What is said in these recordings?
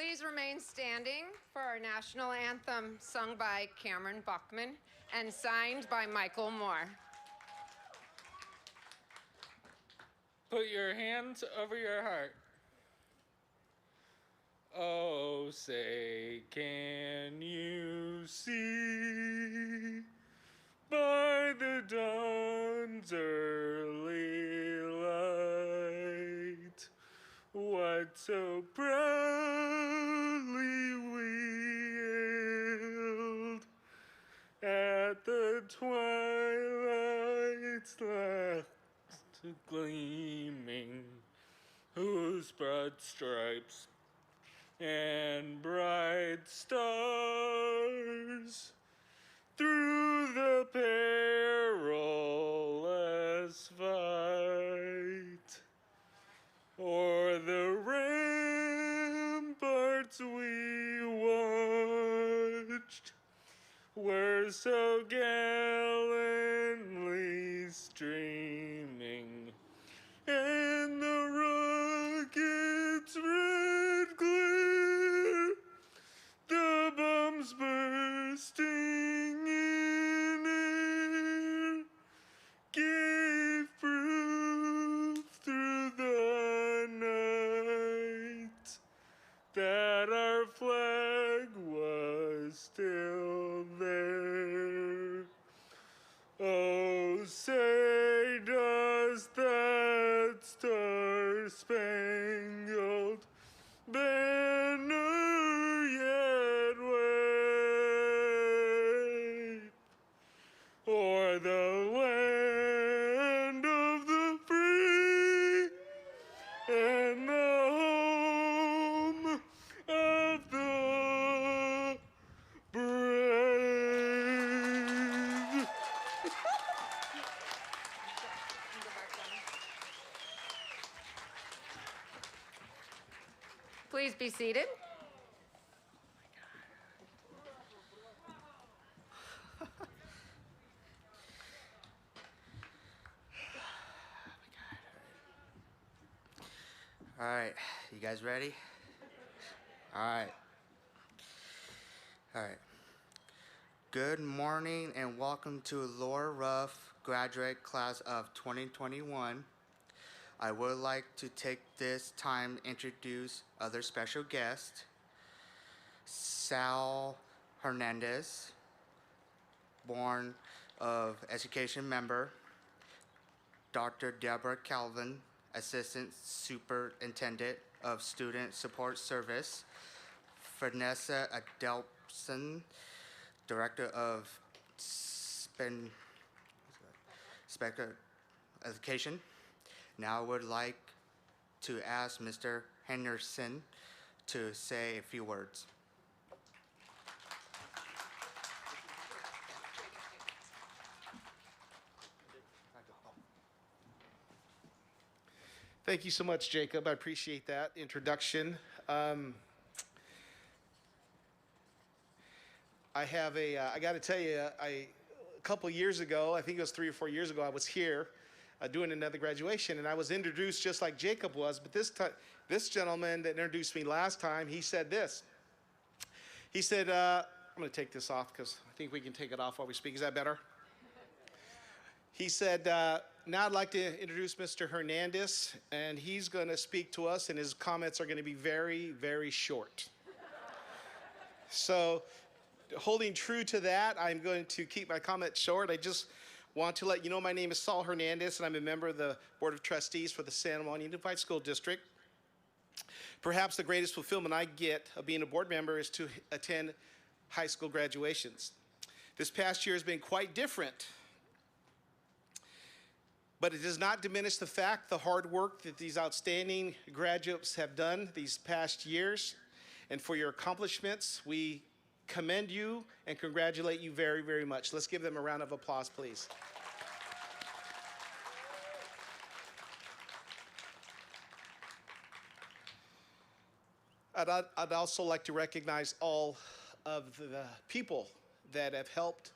Please remain standing for our national anthem sung by Cameron Buckman and signed by Michael Moore. Put your hands over your heart. Oh, say, can you see by the dawn's early light what so proudly we hailed at the twilight's last gleaming, whose broad stripes and bright stars through the perilous fight o'er the ramparts we watched were so gallantly streaming, and the rockets' red glare, the bombs bursting in air, gave proof through the night that our flag was still there. Oh, say does that star-spangled banner yet wave o'er the land of the free and the home of the brave? Please be seated. All right, you guys ready? All right. All right. Good morning and welcome to Laurel Ruff graduate class of 2021. I would like to take this time to introduce other special guests. Sal Hernandez, Board of Education member. Dr. Deborah Calvin, Assistant Superintendent of Student Support Service. Vanessa Adelpson, Director of Special Education. Now I would like to ask Mr. Henderson to say a few words. Thank you so much, Jacob. I appreciate that introduction. I got to tell you, a couple years ago, I think it was 3 or 4 years ago, I was here doing another graduation, and I was introduced just like Jacob was, but this gentleman that introduced me last time, he said this. He said, I'm going to take this off because I think we can take it off while we speak. Is that better? He said, now I'd like to introduce Mr. Hernandez, and he's going to speak to us, and his comments are going to be very, very short. So, holding true to that, I'm going to keep my comments short. I just want to let you know my name is Saul Hernandez, and I'm a member of the Board of Trustees for the San Juan Unified School District. Perhaps the greatest fulfillment I get of being a board member is to attend high school graduations. This past year has been quite different, but it does not diminish the fact, the hard work that these outstanding graduates have done these past years. And for your accomplishments, we commend you and congratulate you very, very much. Let's give them a round of applause, please. I'd also like to recognize all of the people that have helped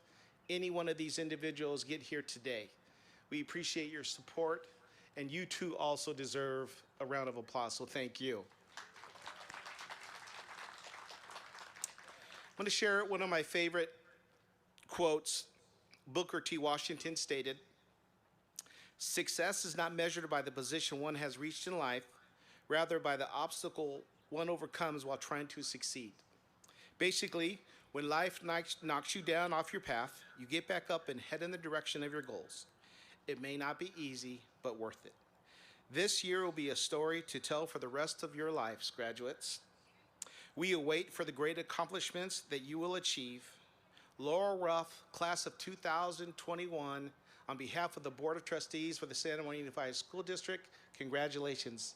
any one of these individuals get here today. We appreciate your support, and you too also deserve a round of applause, so thank you. I'm going to share one of my favorite quotes. Booker T. Washington stated, "Success is not measured by the position one has reached in life, rather by the obstacle one overcomes while trying to succeed." Basically, when life knocks you down off your path, you get back up and head in the direction of your goals. It may not be easy, but worth it. This year will be a story to tell for the rest of your lives, graduates. We await for the great accomplishments that you will achieve. Laurel Ruff, class of 2021, on behalf of the Board of Trustees for the San Juan Unified School District, congratulations.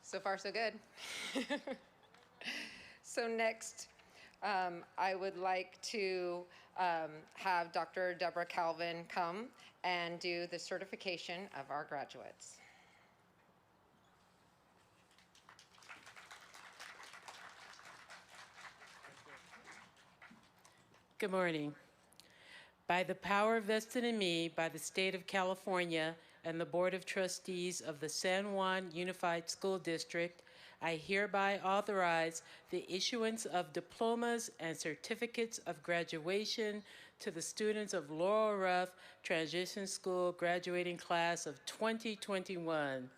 So far, so good. So next, I would like to have Dr. Deborah Calvin come and do the certification of our graduates. Good morning. By the power vested in me by the State of California and the Board of Trustees of the San Juan Unified School District, I hereby authorize the issuance of diplomas and certificates of graduation to the students of Laurel Ruff Transition School graduating class of 2021.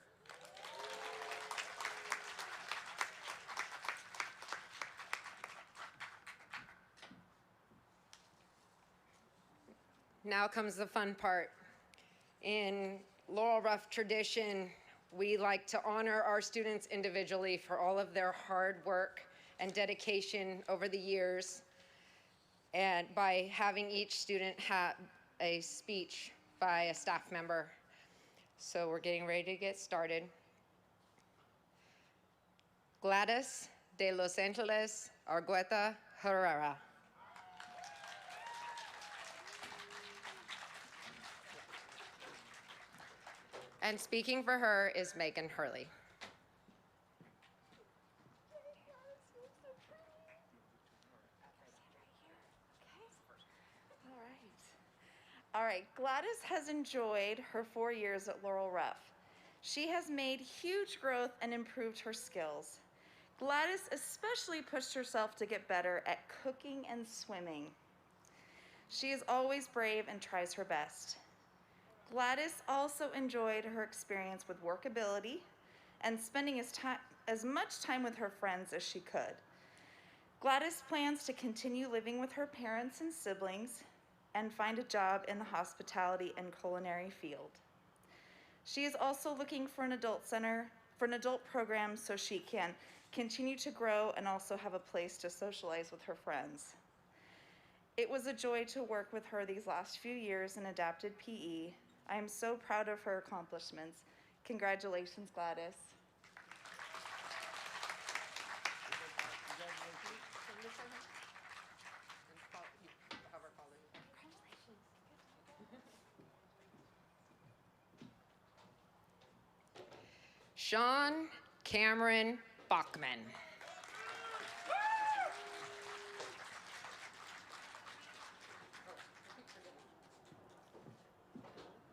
Now comes the fun part. In Laurel Ruff tradition, we like to honor our students individually for all of their hard work and dedication over the years, and by having each student have a speech by a staff member. So we're getting ready to get started. Gladys de Los Angeles Argueta Herrera. And speaking for her is Megan Hurley. All right, Gladys has enjoyed her 4 years at Laurel Ruff. She has made huge growth and improved her skills. Gladys especially pushed herself to get better at cooking and swimming. She is always brave and tries her best. Gladys also enjoyed her experience with workability and spending as much time with her friends as she could. Gladys plans to continue living with her parents and siblings and find a job in the hospitality and culinary field. She is also looking for an adult program so she can continue to grow and also have a place to socialize with her friends. It was a joy to work with her these last few years in adapted PE. I am so proud of her accomplishments. Congratulations, Gladys. Sean Cameron Bachman.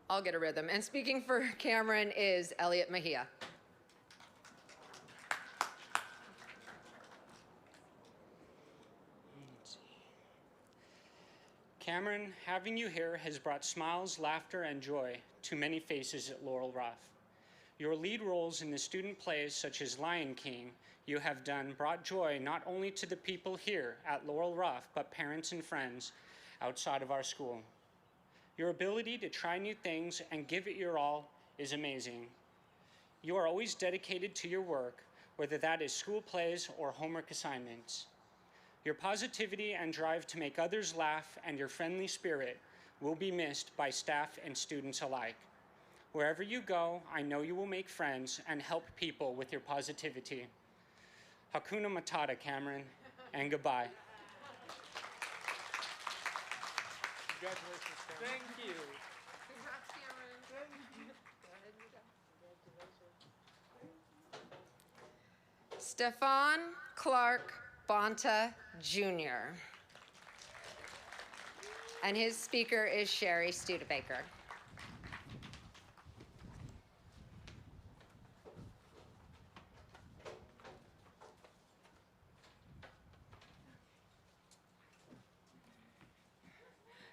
I'll get a rhythm. And speaking for Cameron is Elliot Mejia. Cameron, having you here has brought smiles, laughter, and joy to many faces at Laurel Ruff. Your lead roles in the student plays such as Lion King you have done brought joy not only to the people here at Laurel Ruff, but parents and friends outside of our school. Your ability to try new things and give it your all is amazing. You are always dedicated to your work, whether that is school plays or homework assignments. Your positivity and drive to make others laugh and your friendly spirit will be missed by staff and students alike. Wherever you go, I know you will make friends and help people with your positivity. Hakuna Matata, Cameron, and goodbye. Congratulations, Cameron. Thank you. Congrats, Cameron. Go ahead and go. Stefan Clark Bonta Jr. And his speaker is Sherry Studebaker.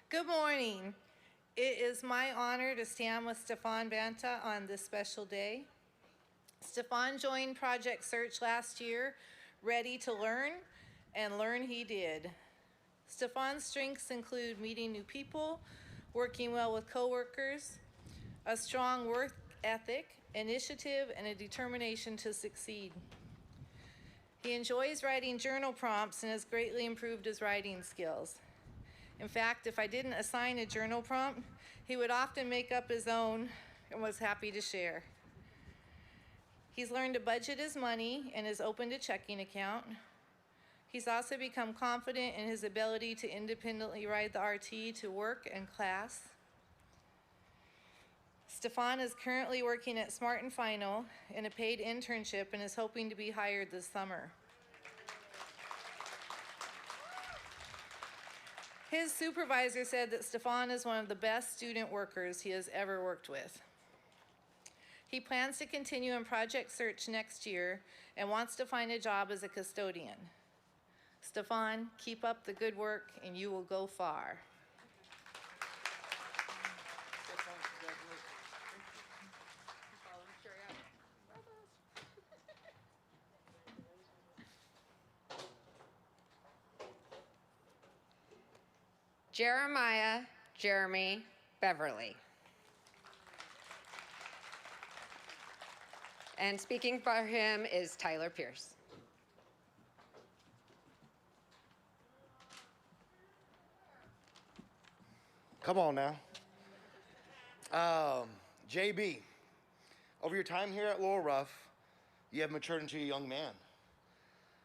Good morning. It is my honor to stand with Stefan Banta on this special day. Stefan joined Project Search last year, ready to learn, and learn he did. Stefan's strengths include meeting new people, working well with coworkers, a strong work ethic, initiative, and a determination to succeed. He enjoys writing journal prompts and has greatly improved his writing skills. In fact, if I didn't assign a journal prompt, he would often make up his own and was happy to share. He's learned to budget his money and has opened a checking account. He's also become confident in his ability to independently ride the RT to work and class. Stefan is currently working at Smart and Final in a paid internship and is hoping to be hired this summer. His supervisor said that Stefan is one of the best student workers he has ever worked with. He plans to continue in Project Search next year and wants to find a job as a custodian. Stefan, keep up the good work and you will go far. Jeremiah Jeremy Beverly. And speaking for him is Tyler Pierce. Come on now. JB, over your time here at Laurel Ruff, you have matured into a young man.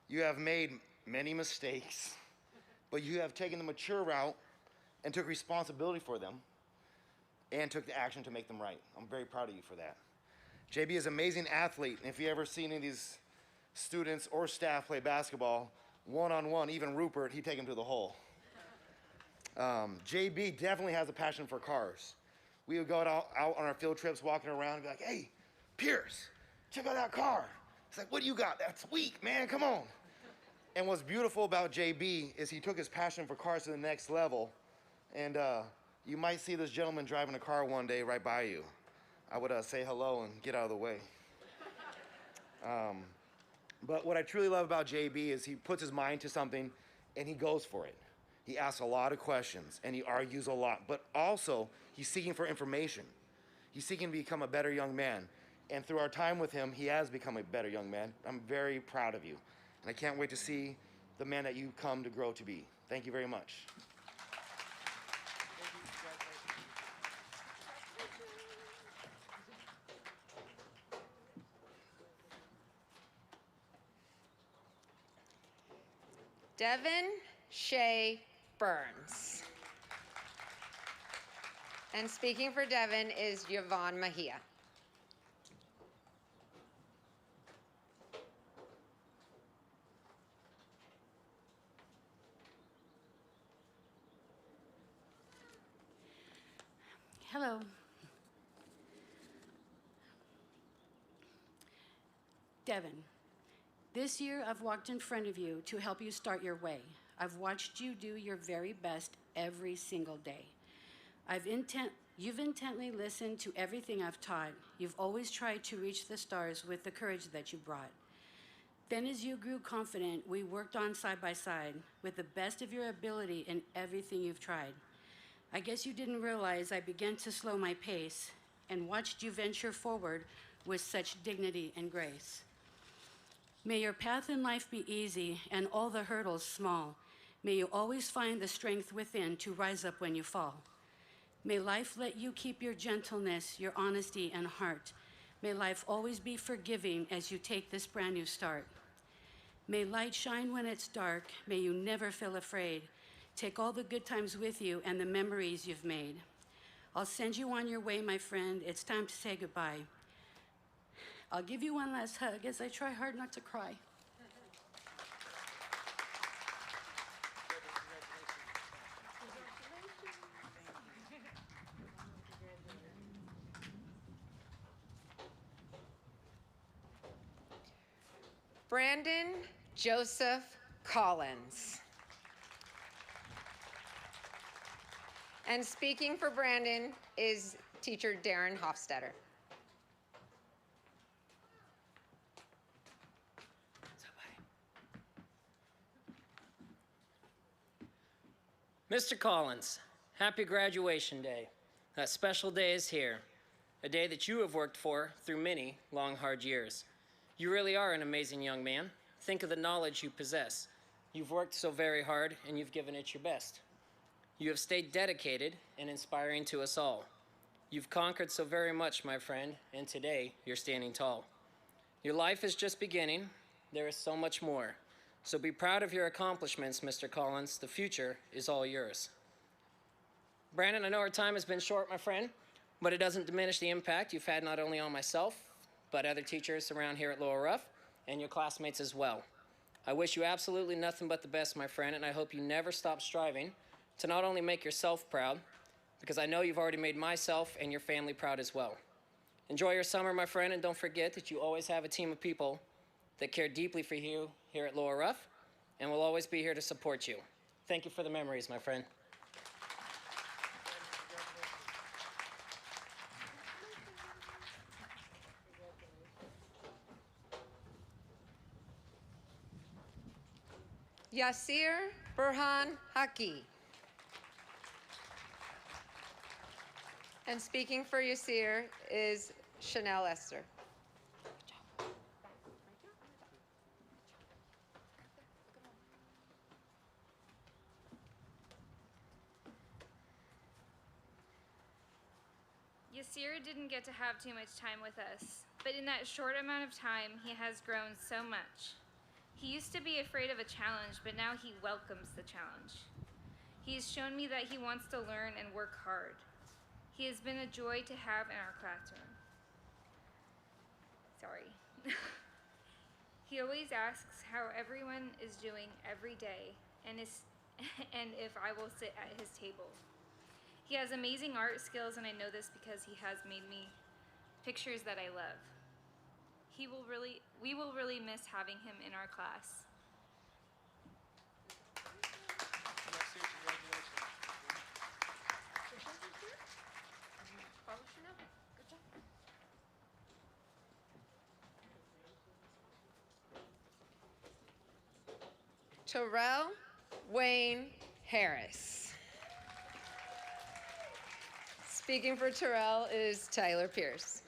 You have made many mistakes, but you have taken the mature route and took responsibility for them and took the action to make them right. I'm very proud of you for that. JB is an amazing athlete, and if you ever seen any of these students or staff play basketball, one-on-one, even Rupert, he'd take him to the hole. JB definitely has a passion for cars. We would go out on our field trips, walking around and be like, hey, Pierce, check out that car. It's like, what do you got? That's weak, man, come on. And what's beautiful about JB is he took his passion for cars to the next level. And you might see this gentleman driving a car one day right by you. I would say hello and get out of the way. But what I truly love about JB is he puts his mind to something and he goes for it. He asks a lot of questions and he argues a lot, but also he's seeking for information. He's seeking to become a better young man. And through our time with him, he has become a better young man. I'm very proud of you. And I can't wait to see the man that you come to grow to be. Thank you very much. Devin Shea Burns. And speaking for Devin is Yvonne Mejia. Hello. Devin, this year I've walked in front of you to help you start your way. I've watched you do your very best every single day. You've intently listened to everything I've taught. You've always tried to reach the stars with the courage that you brought. Then as you grew confident, we worked on side by side with the best of your ability in everything you've tried. I guess you didn't realize I began to slow my pace and watched you venture forward with such dignity and grace. May your path in life be easy and all the hurdles small. May you always find the strength within to rise up when you fall. May life let you keep your gentleness, your honesty, and heart. May life always be forgiving as you take this brand new start. May light shine when it's dark. May you never feel afraid. Take all the good times with you and the memories you've made. I'll send you on your way, my friend. It's time to say goodbye. I'll give you one last hug as I try hard not to cry. Brandon Joseph Collins. And speaking for Brandon is teacher Darren Hofstetter. Mr. Collins, happy graduation day. That special day is here, a day that you have worked for through many long, hard years. You really are an amazing young man. Think of the knowledge you possess. You've worked so very hard, and you've given it your best. You have stayed dedicated and inspiring to us all. You've conquered so very much, my friend, and today you're standing tall. Your life is just beginning. There is so much more. So be proud of your accomplishments, Mr. Collins. The future is all yours. Brandon, I know our time has been short, my friend, but it doesn't diminish the impact you've had not only on myself, but other teachers around here at Laurel Ruff and your classmates as well. I wish you absolutely nothing but the best, my friend, and I hope you never stop striving to not only make yourself proud, because I know you've already made myself and your family proud as well. Enjoy your summer, my friend, and don't forget that you always have a team of people that care deeply for you here at Laurel Ruff, and will always be here to support you. Thank you for the memories, my friend. Yasir Burhan Haki. And speaking for Yasir is Chanel Esther. Yasir didn't get to have too much time with us, but in that short amount of time, he has grown so much. He used to be afraid of a challenge, but now he welcomes the challenge. He has shown me that he wants to learn and work hard. He has been a joy to have in our classroom. Sorry. He always asks how everyone is doing every day and if I will sit at his table. He has amazing art skills, and I know this because he has made me pictures that I love. We will really miss having him in our class. Terrell Wayne Harris. Speaking for Terrell is Tyler Pierce.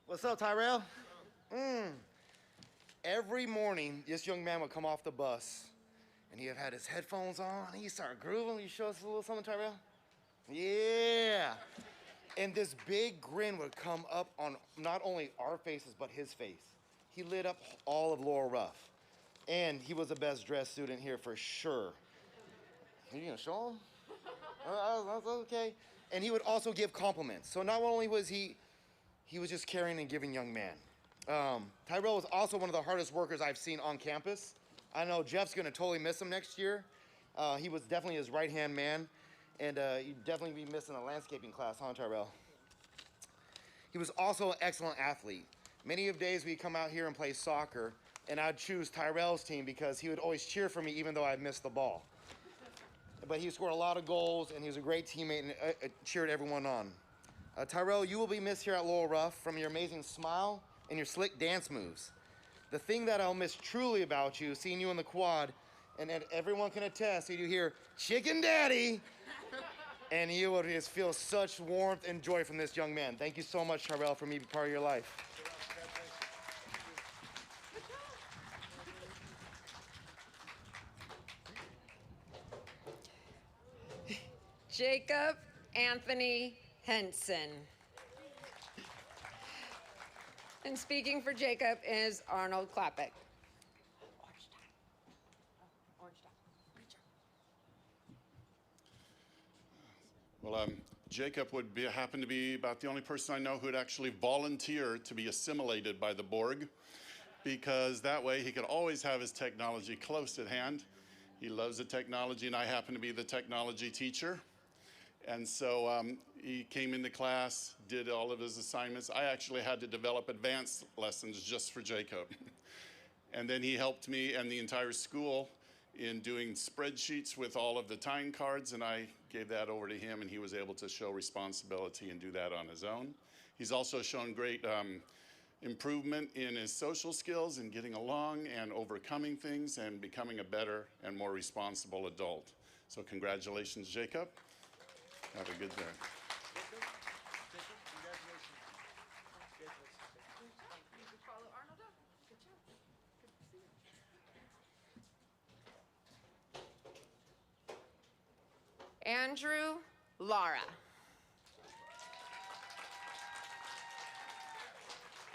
What's up, Tyrell? Every morning, this young man would come off the bus, and he'd have had his headphones on, and he'd start grooving. You show us a little something, Tyrell? Yeah. And this big grin would come up on not only our faces, but his face. He lit up all of Laurel Ruff. And he was the best dressed student here for sure. Are you gonna show him? That's okay. And he would also give compliments. So not only was he was just caring and giving young man. Tyrell was also one of the hardest workers I've seen on campus. I know Jeff's gonna totally miss him next year. He was definitely his right-hand man. And you'd definitely be missing a landscaping class, huh, Tyrell? He was also an excellent athlete. Many of days we'd come out here and play soccer, and I'd choose Tyrell's team because he would always cheer for me even though I'd missed the ball. But he scored a lot of goals, and he was a great teammate and cheered everyone on. Tyrell, you will be missed here at Laurel Ruff from your amazing smile and your slick dance moves. The thing that I'll miss truly about you, seeing you in the quad, and everyone can attest, you hear, "Chicken Daddy," and you will just feel such warmth and joy from this young man. Thank you so much, Tyrell, for me being part of your life. Jacob Anthony Henson. And speaking for Jacob is Arnold Klapek. Well, Jacob would happen to be about the only person I know who would actually volunteer to be assimilated by the Borg, because that way he could always have his technology close at hand. He loves the technology, and I happen to be the technology teacher. And so he came into class, did all of his assignments. I actually had to develop advanced lessons just for Jacob. And then he helped me and the entire school in doing spreadsheets with all of the time cards, and I gave that over to him, and he was able to show responsibility and do that on his own. He's also shown great improvement in his social skills and getting along and overcoming things and becoming a better and more responsible adult. So congratulations, Jacob. Have a good day. Andrew Lara.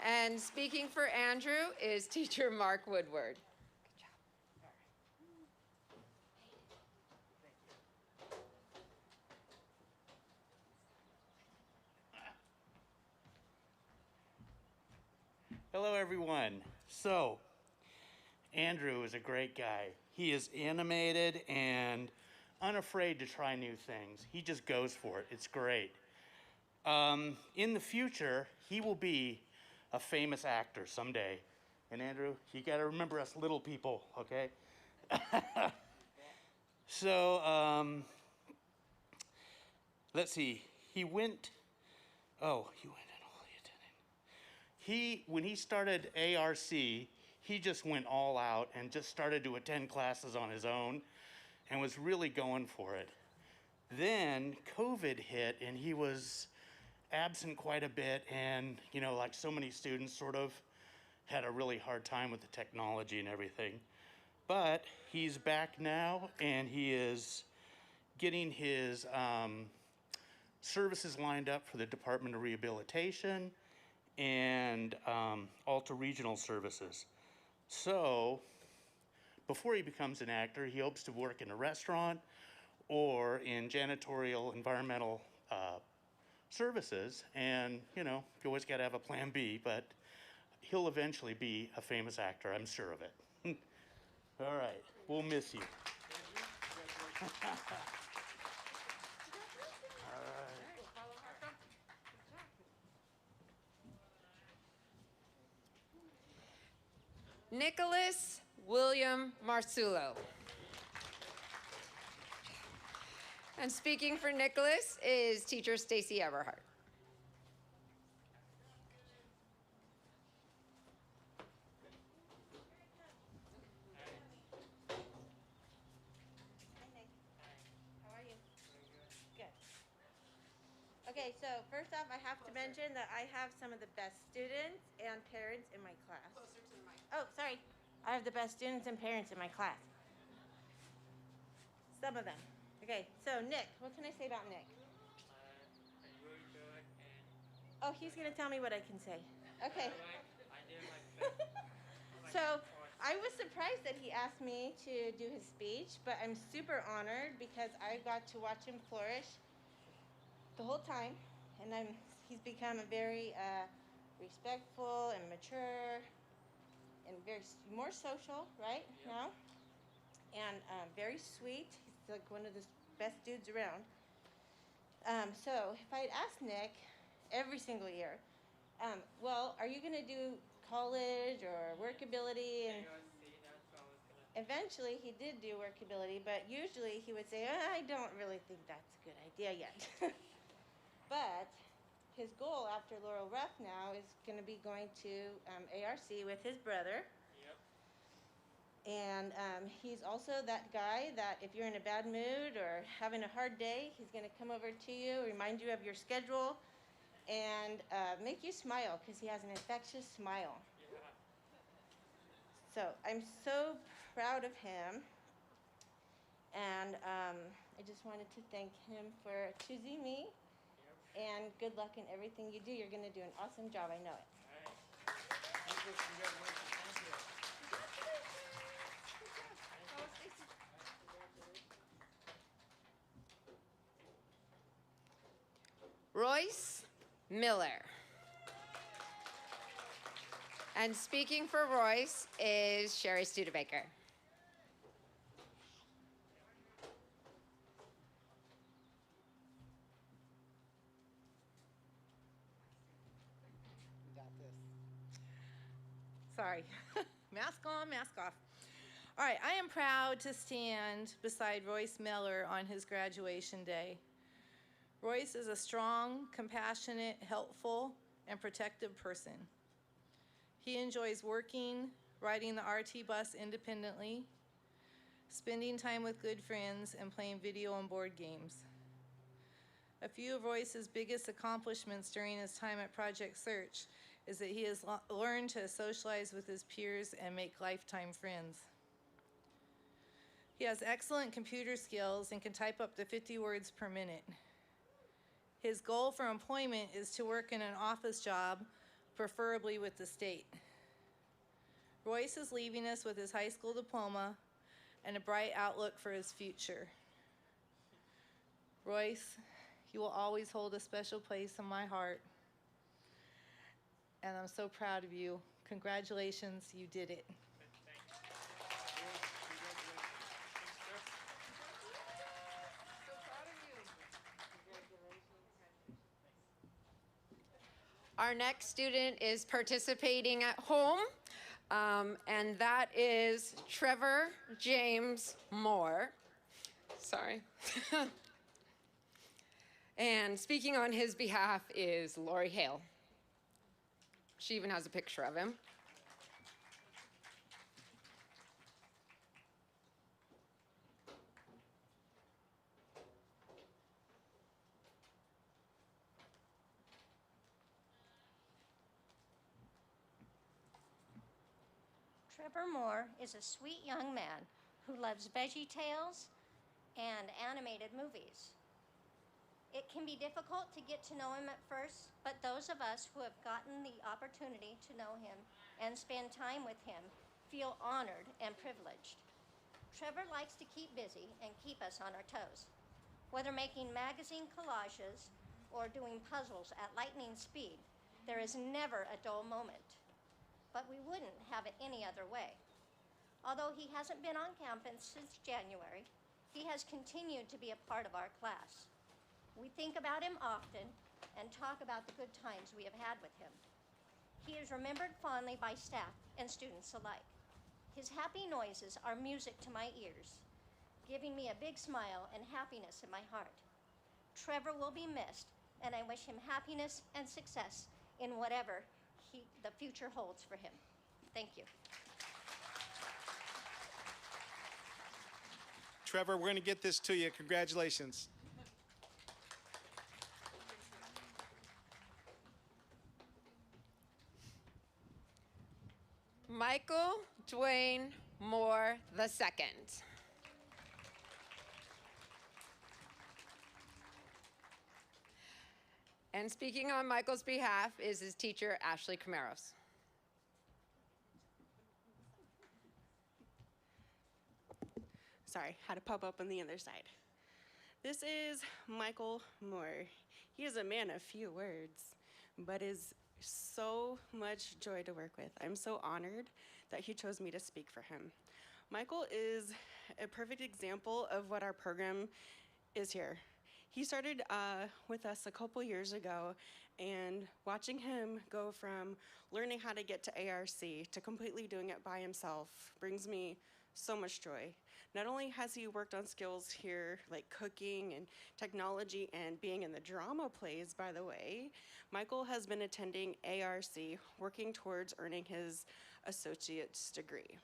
And speaking for Andrew is teacher Mark Woodward. Hello, everyone. So, Andrew is a great guy. He is animated and unafraid to try new things. He just goes for it. It's great. In the future, he will be a famous actor someday. And Andrew, you got to remember us little people, okay? So, let's see. He went in all the attending. When he started ARC, he just went all out and just started to attend classes on his own and was really going for it. Then COVID hit and he was absent quite a bit, and like so many students, sort of had a really hard time with the technology and everything. But he's back now, and he is getting his services lined up for the Department of Rehabilitation and Alta Regional Services. So before he becomes an actor, he hopes to work in a restaurant or in janitorial environmental services, and you always got to have a plan B, but he'll eventually be a famous actor, I'm sure of it. All right, we'll miss you. Nicholas William Marsulo. And speaking for Nicholas is teacher Stacy Everhart. Okay, so first off, I have to mention that I have some of the best students and parents in my class. Closer to the mic. Oh, sorry. I have the best students and parents in my class. Some of them. Okay, so Nick, what can I say about Nick? Really good and... Oh, he's going to tell me what I can say. Okay. I did my best. So I was surprised that he asked me to do his speech, but I'm super honored because I got to watch him flourish the whole time, and he's become a very respectful and mature and more social right now, and very sweet. He's like one of the best dudes around. So if I'd asked Nick every single year, well, are you going to do college or workability? And eventually he did do workability, but usually he would say, I don't really think that's a good idea yet. But his goal after Laurel Ruff now is going to be going to ARC with his brother. Yep. And he's also that guy that if you're in a bad mood or having a hard day, he's going to come over to you, remind you of your schedule, and make you smile because he has an infectious smile. Yeah. So I'm so proud of him. And I just wanted to thank him for choosing me. And good luck in everything you do. You're going to do an awesome job. I know it. All right. Royce Miller. And speaking for Royce is Sherry Studebaker. Sorry. Mask on, mask off. All right, I am proud to stand beside Royce Miller on his graduation day. Royce is a strong, compassionate, helpful, and protective person. He enjoys working, riding the RT bus independently, spending time with good friends, and playing video and board games. A few of Royce's biggest accomplishments during his time at Project Search is that he has learned to socialize with his peers and make lifetime friends. He has excellent computer skills and can type up to 50 words per minute. His goal for employment is to work in an office job, preferably with the state. Royce is leaving us with his high school diploma and a bright outlook for his future. Royce, you will always hold a special place in my heart. And I'm so proud of you. Congratulations, you did it. Our next student is participating at home, and that is Trevor James Moore. Sorry. And speaking on his behalf is Lori Hale. She even has a picture of him. Trevor Moore is a sweet young man who loves Veggie Tales and animated movies. It can be difficult to get to know him at first, but those of us who have gotten the opportunity to know him and spend time with him feel honored and privileged. Trevor likes to keep busy and keep us on our toes. Whether making magazine collages or doing puzzles at lightning speed, there is never a dull moment. But we wouldn't have it any other way. Although he hasn't been on campus since January, he has continued to be a part of our class. We think about him often and talk about the good times we have had with him. He is remembered fondly by staff and students alike. His happy noises are music to my ears, giving me a big smile and happiness in my heart. Trevor will be missed, and I wish him happiness and success in whatever the future holds for him. Thank you. Trevor, we're going to get this to you. Congratulations. Michael Dwayne Moore II. And speaking on Michael's behalf is his teacher, Ashley Camaros. Sorry, had to pop up on the other side. This is Michael Moore. He is a man of few words, but is so much joy to work with. I'm so honored that he chose me to speak for him. Michael is a perfect example of what our program is here. He started with us a couple years ago, and watching him go from learning how to get to ARC to completely doing it by himself brings me so much joy. Not only has he worked on skills here like cooking and technology and being in the drama plays, by the way, Michael has been attending ARC, working towards earning his associate's degree.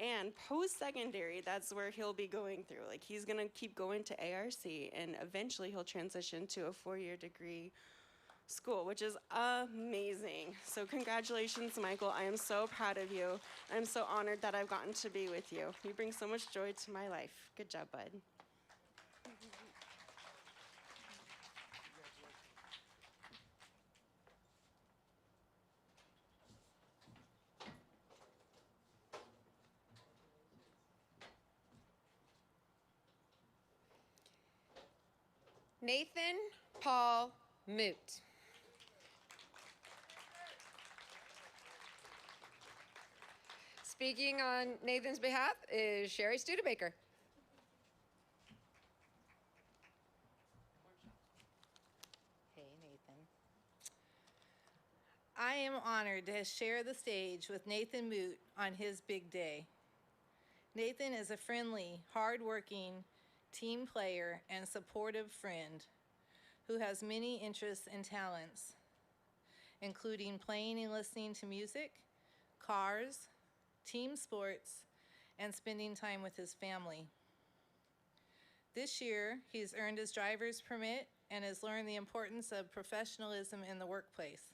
And post-secondary, that's where he'll be going through. Like, he's gonna keep going to ARC, and eventually he'll transition to a 4-year degree school, which is amazing. So congratulations, Michael. I am so proud of you. I'm so honored that I've gotten to be with you. You bring so much joy to my life. Good job, bud. Nathan Paul Moot. Speaking on Nathan's behalf is Sherry Studebaker. Hey, Nathan. I am honored to share the stage with Nathan Moot on his big day. Nathan is a friendly, hardworking team player and supportive friend who has many interests and talents, including playing and listening to music, cars, team sports, and spending time with his family. This year, he's earned his driver's permit and has learned the importance of professionalism in the workplace.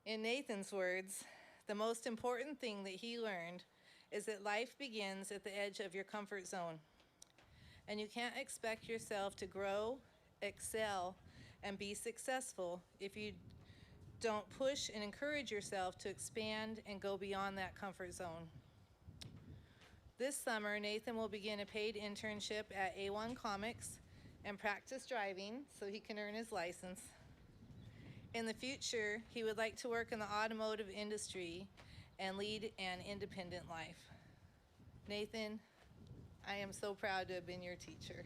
In Nathan's words, the most important thing that he learned is that life begins at the edge of your comfort zone, and you can't expect yourself to grow, excel, and be successful if you don't push and encourage yourself to expand and go beyond that comfort zone. This summer, Nathan will begin a paid internship at A1 Comics and practice driving so he can earn his license. In the future, he would like to work in the automotive industry and lead an independent life. Nathan, I am so proud to have been your teacher.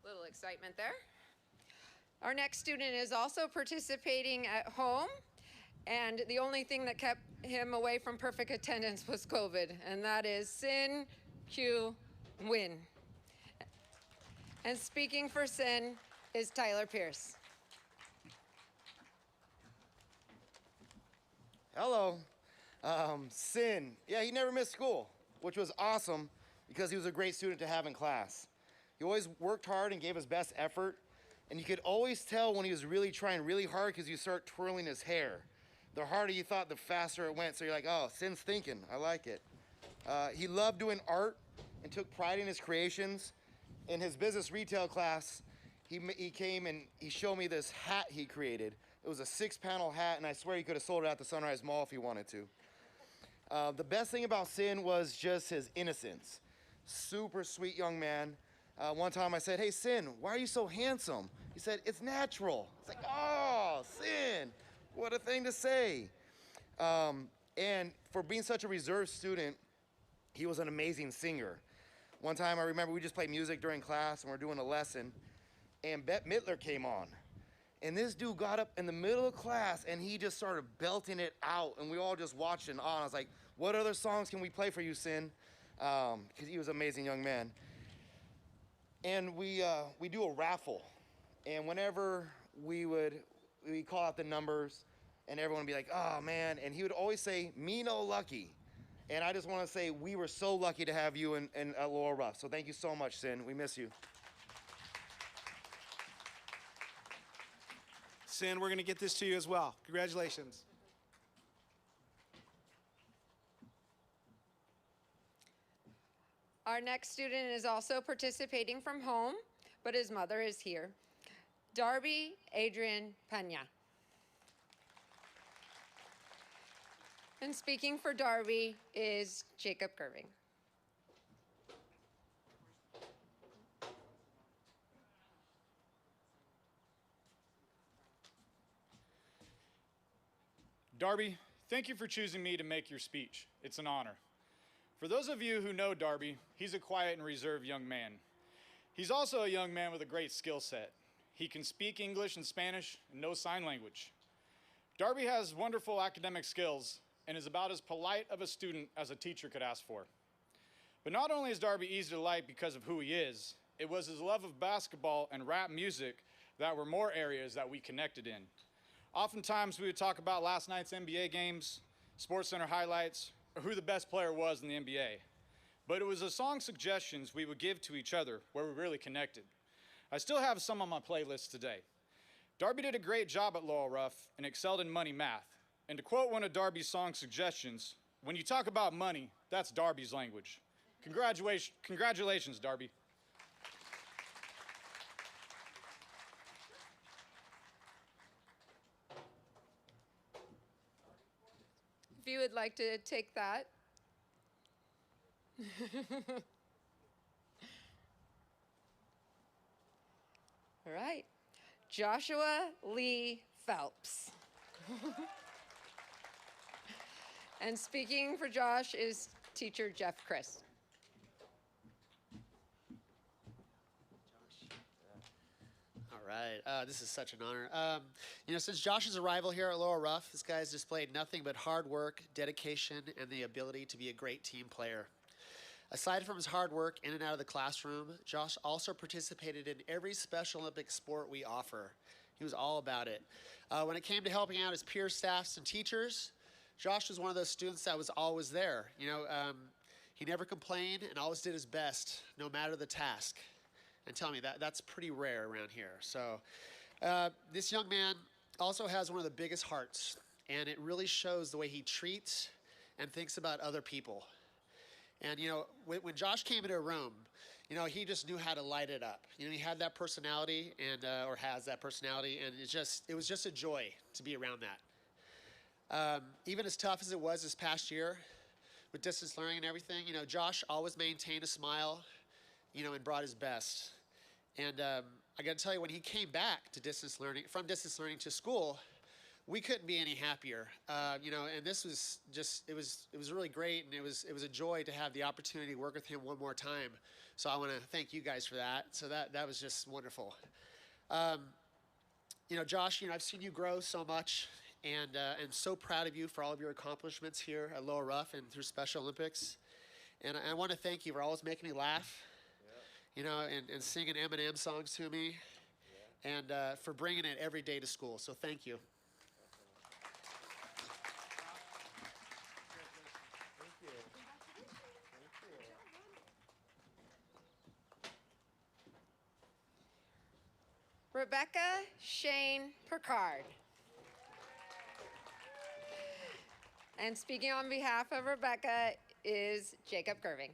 Little excitement there. Our next student is also participating at home, and the only thing that kept him away from perfect attendance was COVID, and that is Sin Q Win. And speaking for Sin is Tyler Pierce. Hello. Sin. Yeah, he never missed school, which was awesome because he was a great student to have in class. He always worked hard and gave his best effort, and you could always tell when he was really trying really hard because you start twirling his hair. The harder you thought, the faster it went, so you're like, oh, Sin's thinking. I like it. He loved doing art and took pride in his creations. In his business retail class, he came and he showed me this hat he created. It was a 6-panel hat, and I swear he could have sold it at the Sunrise Mall if he wanted to. The best thing about Sin was just his innocence. Super sweet young man. One time I said, hey, Sin, why are you so handsome? He said, it's natural. It's like, oh, Sin, what a thing to say. And for being such a reserved student, he was an amazing singer. One time I remember we just played music during class and we're doing a lesson, and Bette Midler came on. And this dude got up in the middle of class and he just started belting it out, and we all just watched and on. I was like, what other songs can we play for you, Sin? Because he was an amazing young man. And we do a raffle, and whenever we call out the numbers, and everyone would be like, oh man, and he would always say, me no lucky. And I just want to say we were so lucky to have you at Laurel Ruff. So thank you so much, Sin. We miss you. Sin, we're going to get this to you as well. Congratulations. Our next student is also participating from home, but his mother is here. Darby Adrian Pena. And speaking for Darby is Jacob Gerving. Darby, thank you for choosing me to make your speech. It's an honor. For those of you who know Darby, he's a quiet and reserved young man. He's also a young man with a great skill set. He can speak English and Spanish and knows sign language. Darby has wonderful academic skills and is about as polite of a student as a teacher could ask for. But not only is Darby easy to like because of who he is, it was his love of basketball and rap music that were more areas that we connected in. Oftentimes we would talk about last night's NBA games, SportsCenter highlights, or who the best player was in the NBA. But it was the song suggestions we would give to each other where we really connected. I still have some on my playlist today. Darby did a great job at Laurel Ruff and excelled in money math. And to quote one of Darby's song suggestions, when you talk about money, that's Darby's language. Congratulations, Darby. If you would like to take that. All right. Joshua Lee Phelps. And speaking for Josh is teacher Jeff Chris. All right, this is such an honor. Since Josh's arrival here at Laurel Ruff, this guy has displayed nothing but hard work, dedication, and the ability to be a great team player. Aside from his hard work in and out of the classroom, Josh also participated in every Special Olympic sport we offer. He was all about it. When it came to helping out his peer staffs and teachers, Josh was one of those students that was always there. He never complained and always did his best, no matter the task. And tell me, that's pretty rare around here. So this young man also has one of the biggest hearts, and it really shows the way he treats and thinks about other people. And, when Josh came into a room, he just knew how to light it up. He had that personality or has that personality, and it was just a joy to be around that. Even as tough as it was this past year with distance learning and everything, Josh always maintained a smile, and brought his best. And I got to tell you, when he came back to from distance learning to school, we couldn't be any happier. And this was it was really great, and it was a joy to have the opportunity to work with him one more time. So I want to thank you guys for that. So that was just wonderful. Josh, I've seen you grow so much, and so proud of you for all of your accomplishments here at Laurel Ruff and through Special Olympics. And I want to thank you for always making me laugh, and singing Eminem songs to me, and for bringing it every day to school. So thank you. Rebecca Shane Picard. And speaking on behalf of Rebecca is Jacob Gerving.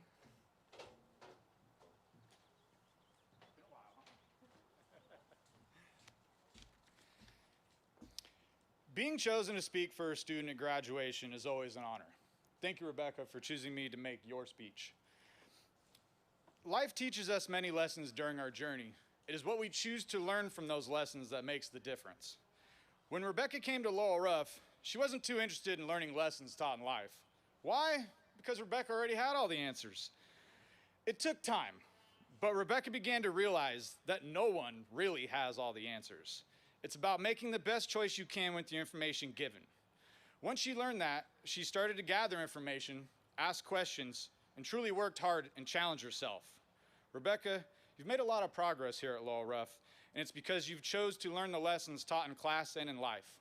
Being chosen to speak for a student at graduation is always an honor. Thank you, Rebecca, for choosing me to make your speech. Life teaches us many lessons during our journey. It is what we choose to learn from those lessons that makes the difference. When Rebecca came to Laurel Ruff, she wasn't too interested in learning lessons taught in life. Why? Because Rebecca already had all the answers. It took time, but Rebecca began to realize that no one really has all the answers. It's about making the best choice you can with the information given. Once she learned that, she started to gather information, ask questions, and truly worked hard and challenged herself. Rebecca, you've made a lot of progress here at Laurel Ruff, and it's because you've chose to learn the lessons taught in class and in life.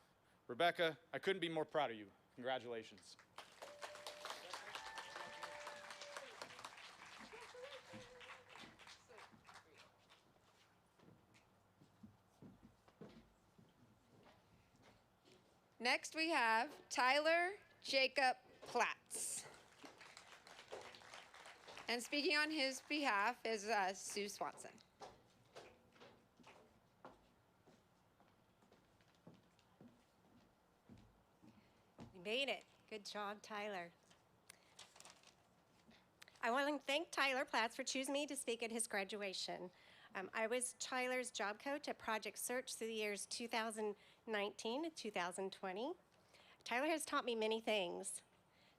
Rebecca, I couldn't be more proud of you. Congratulations. Next we have Tyler Jacob Platts. And speaking on his behalf is Sue Swanson. We made it. Good job, Tyler. I want to thank Tyler Platts for choosing me to speak at his graduation. I was Tyler's job coach at Project Search through the years 2019 to 2020. Tyler has taught me many things,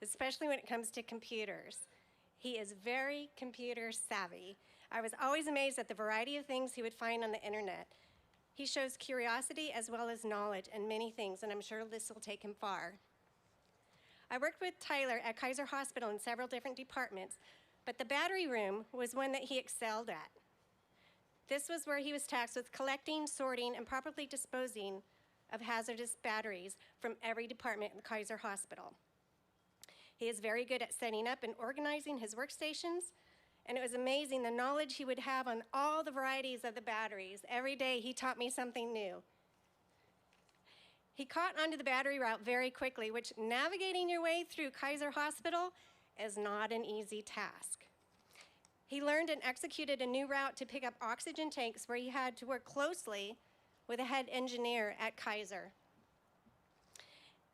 especially when it comes to computers. He is very computer savvy. I was always amazed at the variety of things he would find on the internet. He shows curiosity as well as knowledge in many things, and I'm sure this will take him far. I worked with Tyler at Kaiser Hospital in several different departments, but the battery room was one that he excelled at. This was where he was tasked with collecting, sorting, and properly disposing of hazardous batteries from every department in Kaiser Hospital. He is very good at setting up and organizing his workstations, and it was amazing the knowledge he would have on all the varieties of the batteries. Every day he taught me something new. He caught onto the battery route very quickly, which navigating your way through Kaiser Hospital is not an easy task. He learned and executed a new route to pick up oxygen tanks where he had to work closely with a head engineer at Kaiser.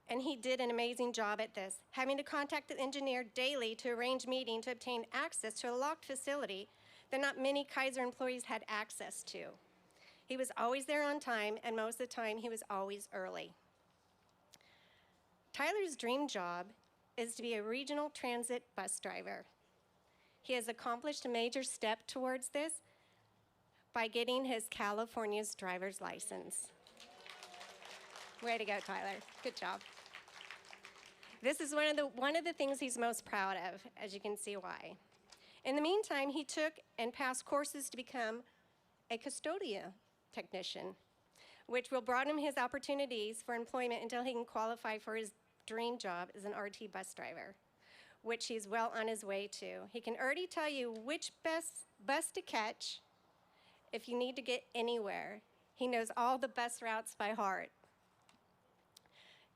And he did an amazing job at this, having to contact the engineer daily to arrange meeting to obtain access to a locked facility that not many Kaiser employees had access to. He was always there on time, and most of the time, he was always early. Tyler's dream job is to be a regional transit bus driver. He has accomplished a major step towards this by getting his California's driver's license. Way to go, Tyler. Good job. This is one of the things he's most proud of, as you can see why. In the meantime, he took and passed courses to become a custodial technician, which will broaden his opportunities for employment until he can qualify for his dream job as an RT bus driver, which he's well on his way to. He can already tell you which bus to catch if you need to get anywhere. He knows all the bus routes by heart.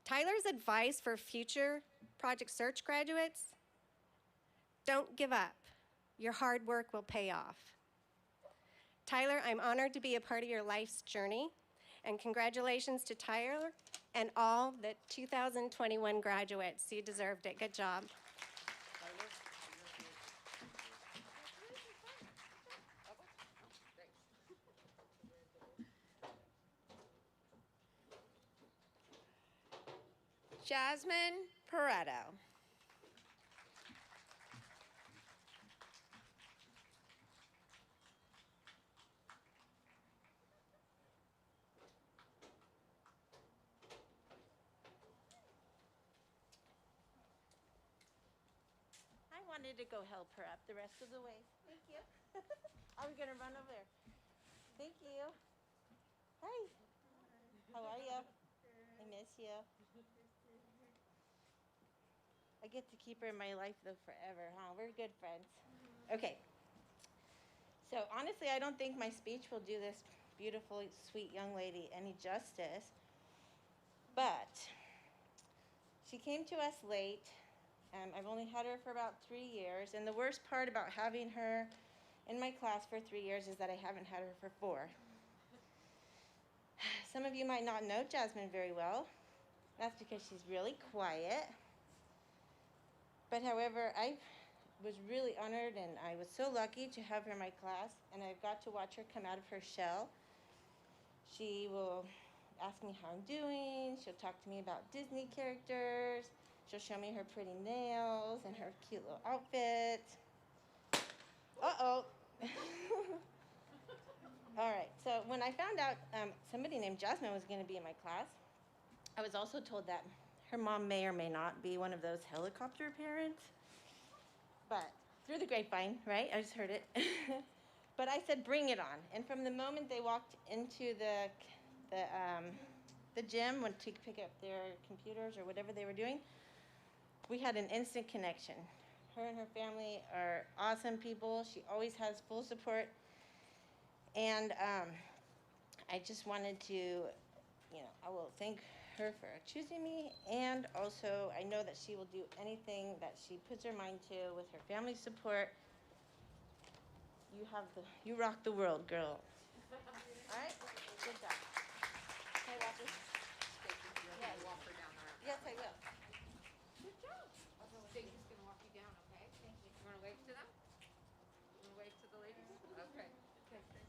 Tyler's advice for future Project Search graduates: don't give up. Your hard work will pay off. Tyler, I'm honored to be a part of your life's journey, and congratulations to Tyler and all the 2021 graduates. You deserved it. Good job. Jasmine Pareto. I wanted to go help her up the rest of the way. Thank you. I was gonna run over there. Thank you. Hi. How are you? I miss you. I get to keep her in my life though forever, huh? We're good friends. Okay. So honestly, I don't think my speech will do this beautiful, sweet young lady any justice. But she came to us late. I've only had her for about 3 years, and the worst part about having her in my class for 3 years is that I haven't had her for 4. Some of you might not know Jasmine very well. That's because she's really quiet. But however, I was really honored, and I was so lucky to have her in my class, and I've got to watch her come out of her shell. She will ask me how I'm doing. She'll talk to me about Disney characters. She'll show me her pretty nails and her cute little outfit. Uh-oh. All right, so when I found out somebody named Jasmine was going to be in my class, I was also told that her mom may or may not be one of those helicopter parents. But through the grapevine, right? I just heard it. But I said, bring it on. And from the moment they walked into the gym, went to pick up their computers or whatever they were doing, we had an instant connection. Her and her family are awesome people. She always has full support. And I just wanted to, I will thank her for choosing me, and also I know that she will do anything that she puts her mind to with her family's support. You rock the world, girl. All right? Good job. Can I walk this? Yes. Walk her down our. Yes, I will. Good job. Stacy's gonna walk you down, okay? Thank you. You wanna wave to them? You wanna wave to the ladies? Okay.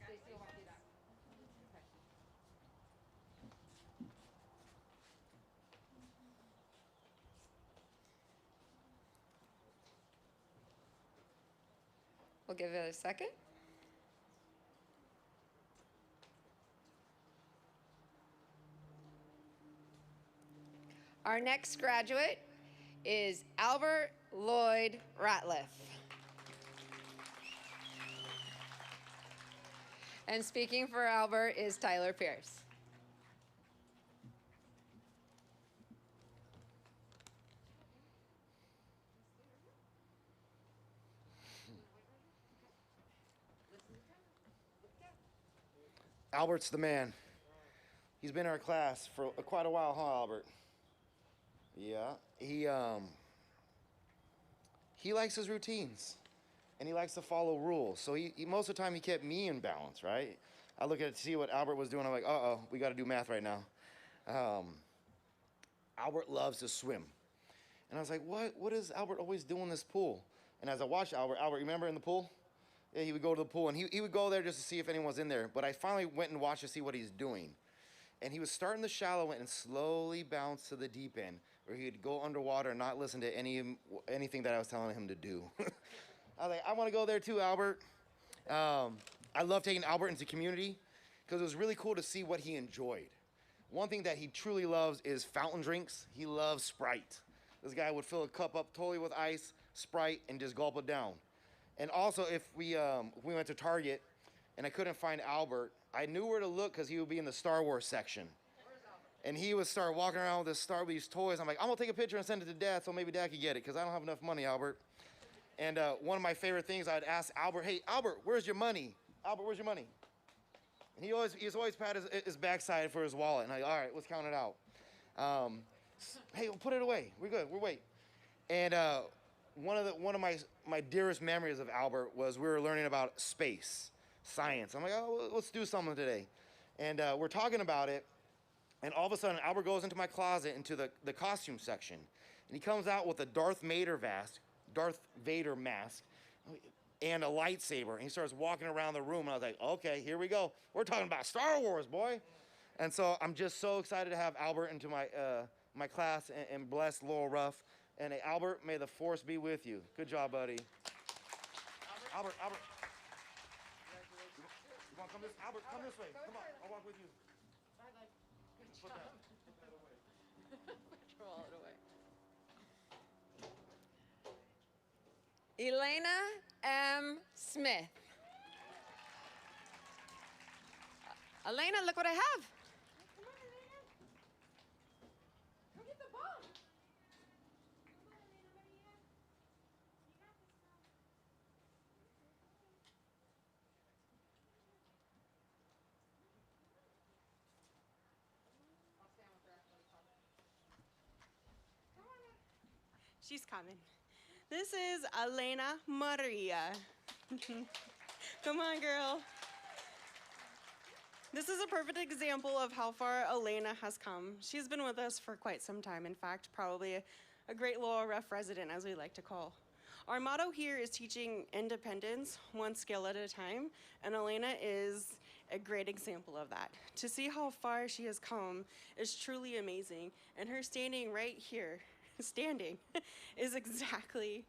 Stacy will walk you down. Okay. We'll give it a second. Our next graduate is Albert Lloyd Ratliff. And speaking for Albert is Tyler Pierce. Albert's the man. He's been in our class for quite a while, huh, Albert? Yeah. He likes his routines, and he likes to follow rules. So he most of the time he kept me in balance, right? I look at it to see what Albert was doing. I'm like, uh-oh, we got to do math right now. Albert loves to swim. And I was like, what is Albert always doing in this pool? And as I watched Albert, remember in the pool? Yeah, he would go to the pool, and he would go there just to see if anyone was in there. But I finally went and watched to see what he's doing. And he was starting the shallow end and slowly bounce to the deep end, where he'd go underwater and not listen to anything that I was telling him to do. I was like, I want to go there too, Albert. I love taking Albert into community because it was really cool to see what he enjoyed. One thing that he truly loves is fountain drinks. He loves Sprite. This guy would fill a cup up totally with ice, Sprite, and just gulp it down. And also, if we went to Target and I couldn't find Albert, I knew where to look because he would be in the Star Wars section. And he would start walking around with these toys. I'm like, I'm gonna take a picture and send it to Dad so maybe Dad could get it because I don't have enough money, Albert. And one of my favorite things, I'd ask Albert, hey, Albert, where's your money? Albert, where's your money? And he's always pat his backside for his wallet. And I'm like, all right, let's count it out. Hey, we'll put it away. We're good. We'll wait. And one of my dearest memories of Albert was we were learning about space, science. I'm like, oh, let's do something today. And we're talking about it. And all of a sudden, Albert goes into my closet, into the costume section. And he comes out with a Darth Vader mask, and a lightsaber. And he starts walking around the room. And I was like, okay, here we go. We're talking about Star Wars, boy. And so I'm just so excited to have Albert into my class and bless Laurel Ruff. And Albert, may the force be with you. Good job, buddy. Albert. You want to come this? Albert, come this way. Come on, I'll walk with you. Put that away. Roll it away. Elena M. Smith. Elena, look what I have. She's coming. This is Elena Maria. Come on, girl. This is a perfect example of how far Elena has come. She's been with us for quite some time. In fact, probably a great Laurel Ruff resident, as we like to call. Our motto here is teaching independence, one skill at a time, and Elena is a great example of that. To see how far she has come is truly amazing, and her standing right here, is exactly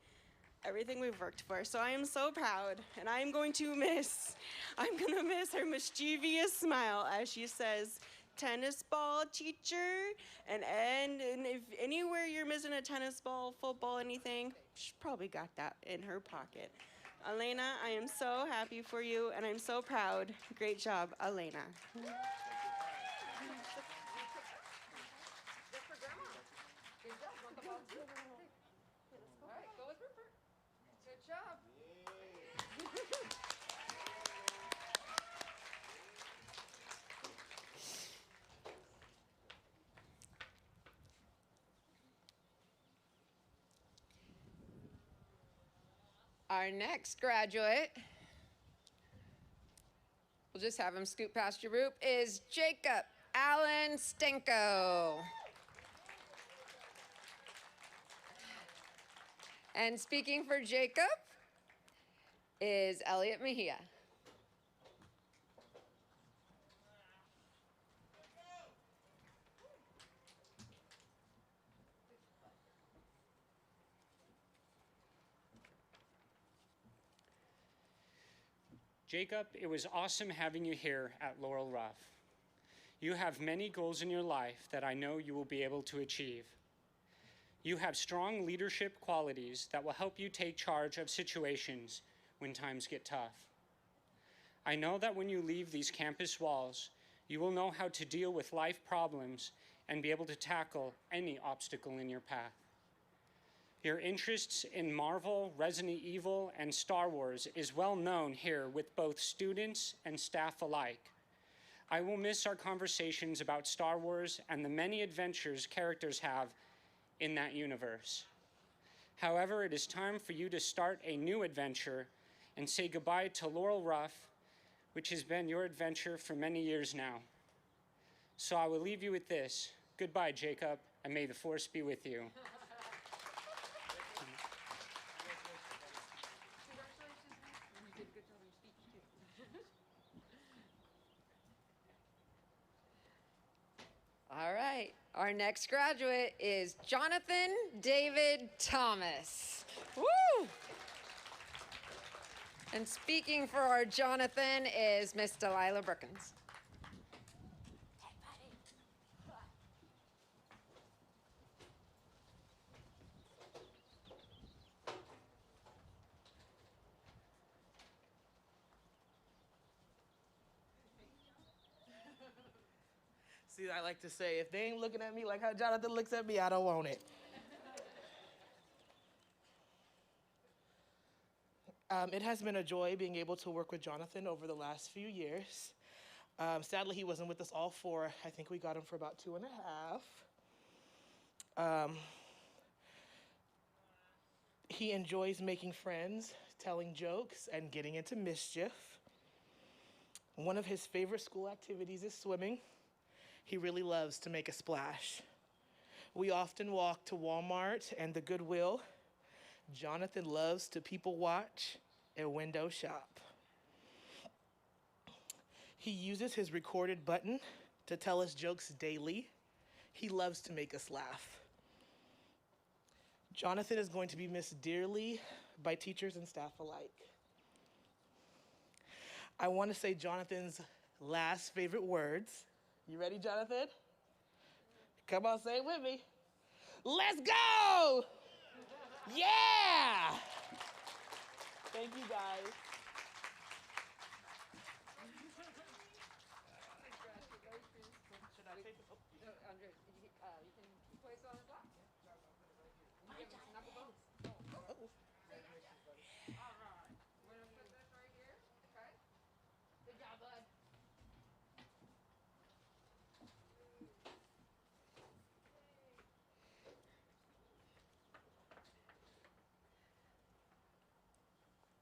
everything we've worked for. So I am so proud, and I'm gonna miss her mischievous smile as she says, tennis ball teacher, and if anywhere you're missing a tennis ball, football, anything, she's probably got that in her pocket. Elena, I am so happy for you, and I'm so proud. Great job, Elena. Our next graduate, we'll just have him scoot past your group, is Jacob Allen Stenko. And speaking for Jacob is Elliot Mejia. Jacob, it was awesome having you here at Laurel Ruff. You have many goals in your life that I know you will be able to achieve. You have strong leadership qualities that will help you take charge of situations when times get tough. I know that when you leave these campus walls, you will know how to deal with life problems and be able to tackle any obstacle in your path. Your interests in Marvel, Resident Evil, and Star Wars is well known here with both students and staff alike. I will miss our conversations about Star Wars and the many adventures characters have in that universe. However, it is time for you to start a new adventure and say goodbye to Laurel Ruff, which has been your adventure for many years now. So I will leave you with this. Goodbye, Jacob, and may the force be with you. Congratulations. You did a good job. All right. Our next graduate is Jonathan David Thomas. Woo! And speaking for our Jonathan is Miss Delilah Brookins. See, I like to say, if they ain't looking at me like how Jonathan looks at me, I don't want it. It has been a joy being able to work with Jonathan over the last few years. Sadly, he wasn't with us all four. I think we got him for about 2.5. He enjoys making friends, telling jokes, and getting into mischief. One of his favorite school activities is swimming. He really loves to make a splash. We often walk to Walmart and the Goodwill. Jonathan loves to people watch and window shop. He uses his recorded button to tell us jokes daily. He loves to make us laugh. Jonathan is going to be missed dearly by teachers and staff alike. I want to say Jonathan's last favorite words. You ready, Jonathan? Come on, say it with me. Let's go! Yeah! Thank you, guys. Should I take it? Oh. No, Andre, you can place it on his lap. Give him some knuckle bones. All right. We're going to put this right here. Okay. Good job, bud.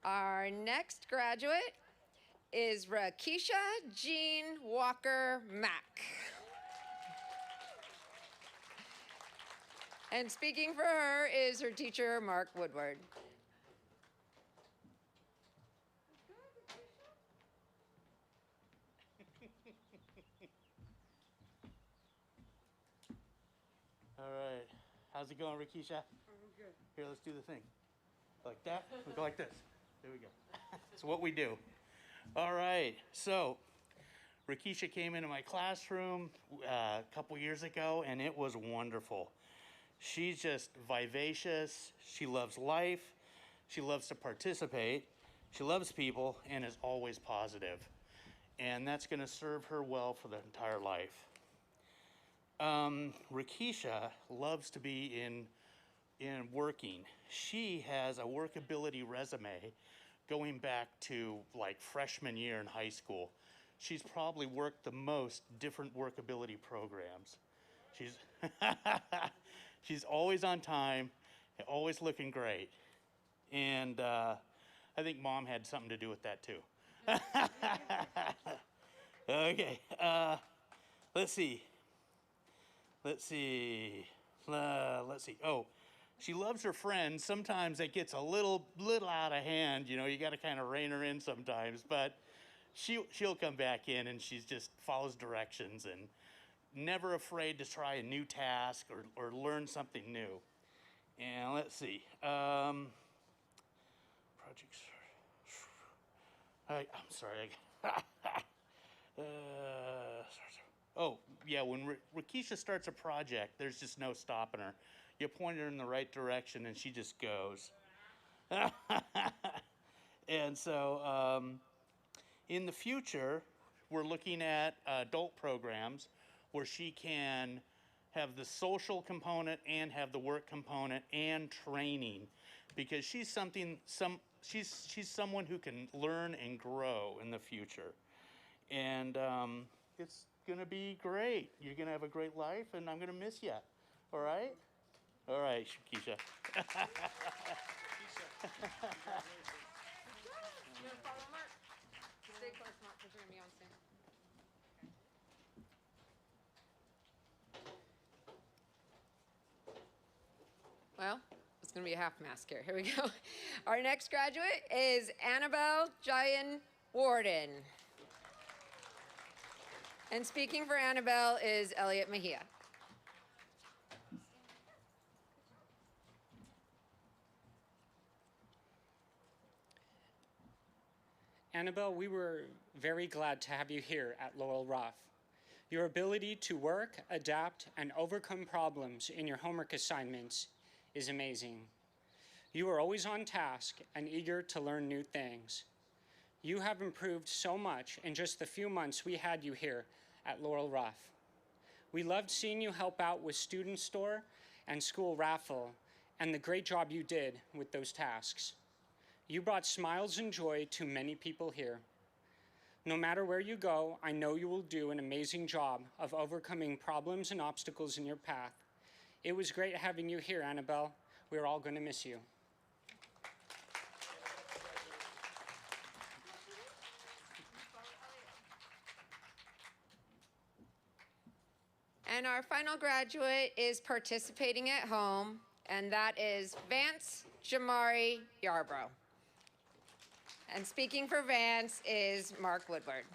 Our next graduate is Rakisha Jean Walker Mack. And speaking for her is her teacher, Mark Woodward. All right. How's it going, Rakisha? Good. Here, let's do the thing. Like that? We go like this. There we go. That's what we do. All right. So, Rakisha came into my classroom a couple years ago, and it was wonderful. She's just vivacious. She loves life. She loves to participate. She loves people and is always positive. And that's going to serve her well for the entire life. Rakisha loves to be in working. She has a workability resume going back to like freshman year in high school. She's probably worked the most different workability programs. She's always on time, and always looking great. And I think Mom had something to do with that too. Okay, let's see. Oh, she loves her friends. Sometimes it gets a little out of hand. You know, you got to kind of rein her in sometimes. But she'll come back in, and she just follows directions and never afraid to try a new task or learn something new. And let's see. Projects. I'm sorry. Oh, yeah, when Rakisha starts a project, there's just no stopping her. You point her in the right direction, and she just goes. And so in the future, we're looking at adult programs where she can have the social component and have the work component and training, because she's someone who can learn and grow in the future. And it's gonna be great. You're gonna have a great life, and I'm gonna miss you. All right? All right, Keisha. You want to follow Mark? Stay close, Mark, because you're going to be on soon. Well, it's going to be a half mask here. Here we go. Our next graduate is Annabelle Jayan Warden. And speaking for Annabelle is Elliot Mejia. Annabelle, we were very glad to have you here at Laurel Ruff. Your ability to work, adapt, and overcome problems in your homework assignments is amazing. You are always on task and eager to learn new things. You have improved so much in just the few months we had you here at Laurel Ruff. We loved seeing you help out with student store and school raffle and the great job you did with those tasks. You brought smiles and joy to many people here. No matter where you go, I know you will do an amazing job of overcoming problems and obstacles in your path. It was great having you here, Annabelle. We're all going to miss you. And our final graduate is participating at home, and that is Vance Jamari Yarbrough. And speaking for Vance is Mark Woodward.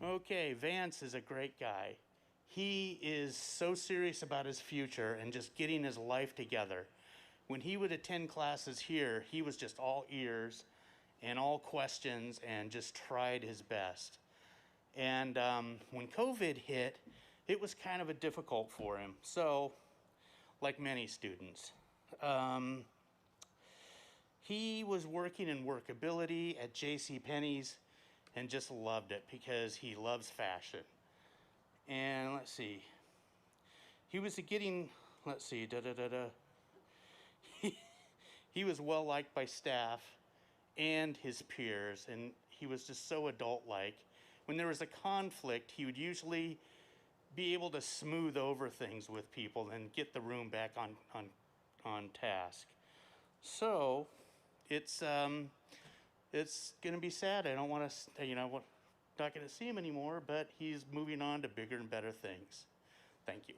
Okay, Vance is a great guy. He is so serious about his future and just getting his life together. When he would attend classes here, he was just all ears and all questions and just tried his best. And when COVID hit, it was kind of a difficult for him. So, like many students, he was working in workability at JCPenney's and just loved it because he loves fashion. And let's see, he was getting, he was well liked by staff and his peers, and he was just so adult-like. When there was a conflict, he would usually be able to smooth over things with people and get the room back on task. So it's going to be sad. I don't want to, not going to see him anymore, but he's moving on to bigger and better things. Thank you.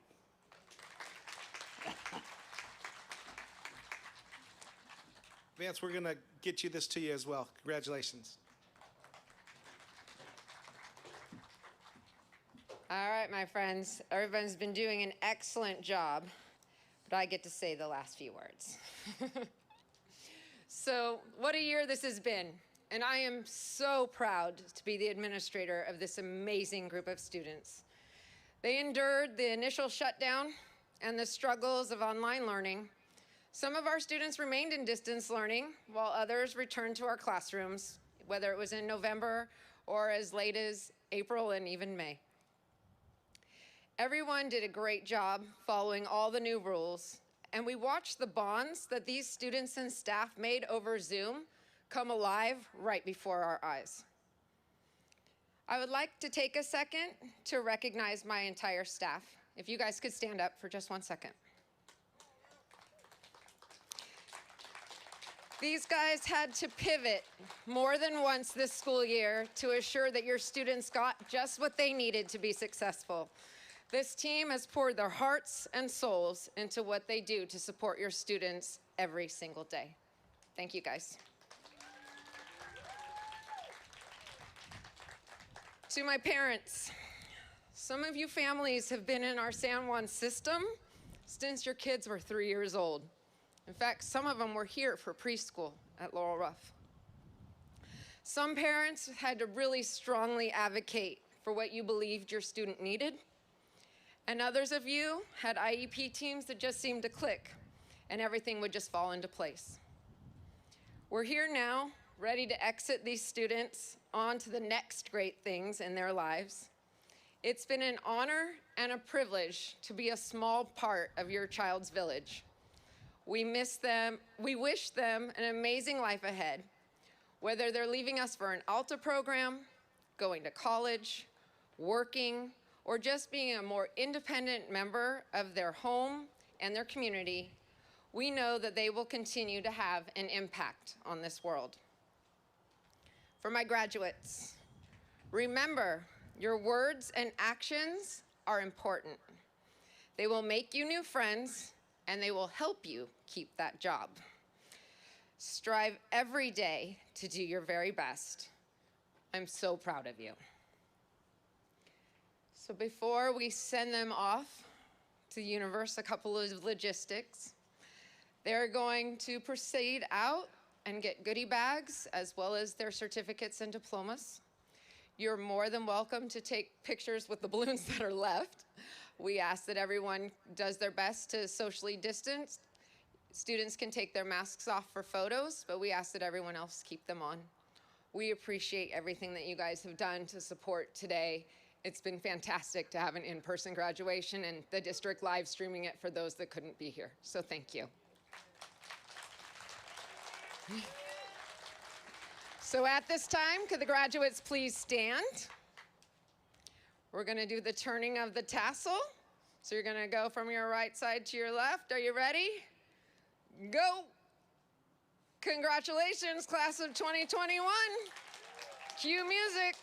Vance, we're going to get you this to you as well. Congratulations. All right, my friends. Everyone's been doing an excellent job, but I get to say the last few words. So, what a year this has been. And I am so proud to be the administrator of this amazing group of students. They endured the initial shutdown and the struggles of online learning. Some of our students remained in distance learning, while others returned to our classrooms, whether it was in November or as late as April and even May. Everyone did a great job following all the new rules, and we watched the bonds that these students and staff made over Zoom come alive right before our eyes. I would like to take a second to recognize my entire staff. If you guys could stand up for just 1 second. These guys had to pivot more than once this school year to assure that your students got just what they needed to be successful. This team has poured their hearts and souls into what they do to support your students every single day. Thank you, guys. To my parents, some of you families have been in our San Juan system since your kids were 3 years old. In fact, some of them were here for preschool at Laurel Ruff. Some parents had to really strongly advocate for what you believed your student needed, and others of you had IEP teams that just seemed to click, and everything would just fall into place. We're here now, ready to exit these students on to the next great things in their lives. It's been an honor and a privilege to be a small part of your child's village. We miss them. We wish them an amazing life ahead, whether they're leaving us for an Alta program, going to college, working, or just being a more independent member of their home and their community. We know that they will continue to have an impact on this world. For my graduates, remember Your words and actions are important. They will make you new friends, and they will help you keep that job. Strive every day to do your very best. I'm so proud of you. So before we send them off to the universe, a couple of logistics. They're going to proceed out and get goodie bags as well as their certificates and diplomas. You're more than welcome to take pictures with the balloons that are left. We ask that everyone does their best to socially distance. Students can take their masks off for photos, but we ask that everyone else keep them on. We appreciate everything that you guys have done to support today. It's been fantastic to have an in-person graduation and the district live streaming it for those that couldn't be here. So thank you. So at this time, could the graduates please stand? We're gonna do the turning of the tassel. So you're gonna go from your right side to your left. Are you ready? Go. Congratulations, class of 2021. Cue music.